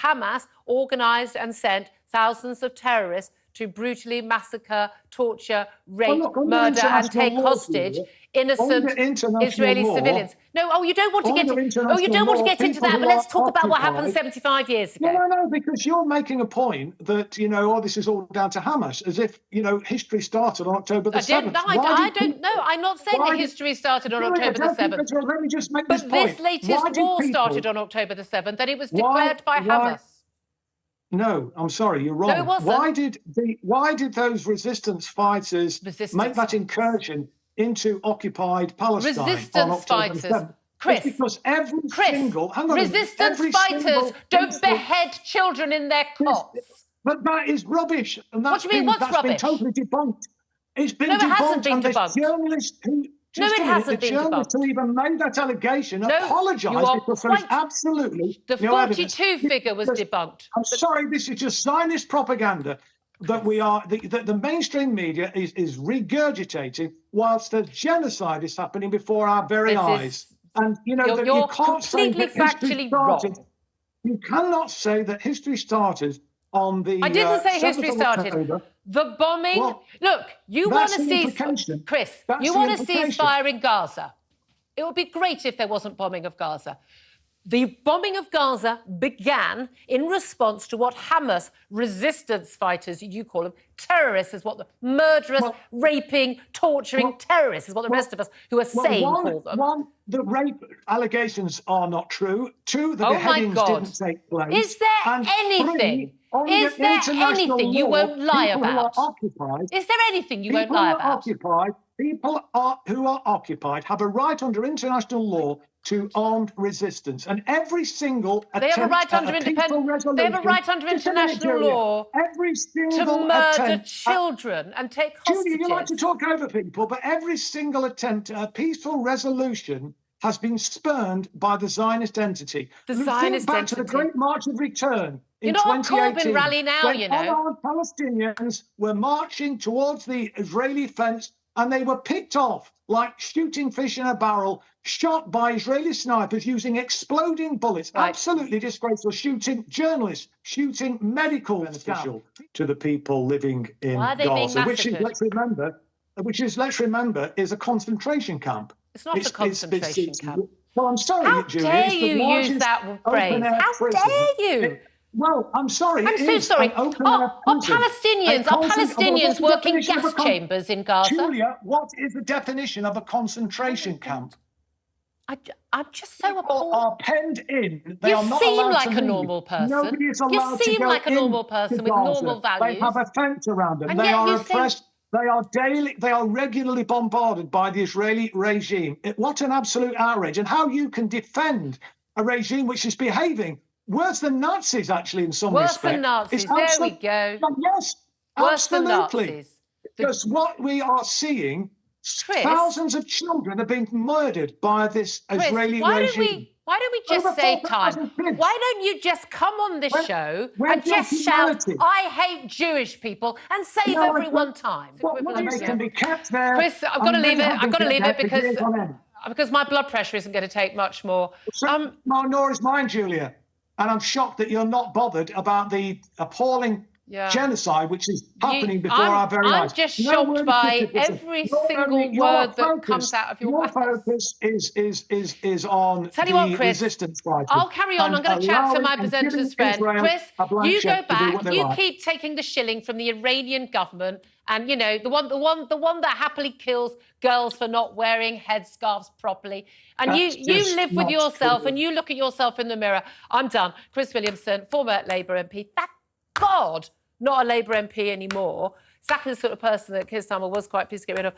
Hamas organised and sent thousands of terrorists to brutally massacre, torture, rape, murder and take hostage innocent Israeli civilians. No, you don't want to get into that, but let's talk about what happened 75 years ago. No, because you're making a point that, this is all down to Hamas, as if, history started on October the 7th. I don't know. I'm not saying that history started on October the 7th. Let me just make this point. But this latest war started on October the 7th, and it was declared by Hamas. No, I'm sorry, you're wrong. No, it wasn't. Why did those resistance fighters make that incursion into occupied Palestine on October the 7th? Chris, because every single resistance fighters don't behead children in their cots. But that is rubbish. And what do you mean? What's rubbish? Been totally debunked. It's been debunked. No, it hasn't been debunked. The journalist who even made that allegation apologised because there was absolutely the 42 figure was debunked. I'm sorry, this is just Zionist propaganda that the mainstream media is regurgitating whilst the genocide is happening before our very eyes. And you can't say that history started. You cannot say that history started on the. I didn't say history started. The bombing. Well, look, you want to see Chris. You want to see fire in Gaza. It would be great if there wasn't bombing of Gaza. The bombing of Gaza began in response to what Hamas resistance fighters, you call them, terrorists is what the murderous, raping, torturing terrorists is what the rest of us who are sane call them. One, the rape allegations are not true. Two, the beheadings didn't take place. Is there anything? Is there anything you won't lie about? Is there anything you won't lie about? People who are occupied have a right under international law to armed resistance, and every single they have a right under they have a right under international law to murder children and take hostages. Julia, you like to talk over people, but every single attempt at a peaceful resolution has been spurned by the Zionist entity. Think back to the Great March of Return in 2018. You're not a Corbyn rally now, when unarmed Palestinians were marching towards the Israeli fence, and they were picked off like shooting fish in a barrel, shot by Israeli snipers using exploding bullets. Right. Absolutely disgraceful. Shooting journalists, shooting medical officials to the people living in Gaza, which is, let's remember, is a concentration camp. It's not a concentration camp. Well, I'm sorry, How Julia. dare you use that phrase? How dare you? Well, I'm sorry. I'm so sorry. Are Palestinians working gas chambers in Gaza? Julia, what is the definition of a concentration camp? I'm just so appalled. People are penned in. They you are not seem allowed like to a normal person. Nobody is allowed you seem to go like a normal person with normal values. They have a fence around them. And they are oppressed. They are regularly bombarded by the Israeli regime. What an absolute outrage. And how you can defend a regime which is behaving worse than Nazis, actually, in some respects. Worse than Nazis. There we go. Yes, worse absolutely. Than Nazis. Because what we are seeing, Chris, thousands of children are being murdered by this Israeli regime. Why don't we just save time? Why don't you just come on this show and just shout, I hate Jewish people, and save everyone time? They can be kept there. Chris, I've got to leave it. I've got to leave it because my blood pressure isn't going to take much more. Nor is mine, Julia. And I'm shocked that you're not bothered about the appalling genocide which is happening before our very eyes. I'm just shocked by every single word that comes out of your mouth. Your focus is on the resistance fighters. I'll carry on. I'm going to chat to my presenter's friend. Chris, you go back. You keep taking the shilling from the Iranian government, and the one that happily kills girls for not wearing headscarves properly. And you live with yourself and you look at yourself in the mirror. I'm done. Chris Williamson, former Labour MP. Thank God, not a Labour MP anymore. Exactly the sort of person that Keir Starmer was quite pleased to get rid of.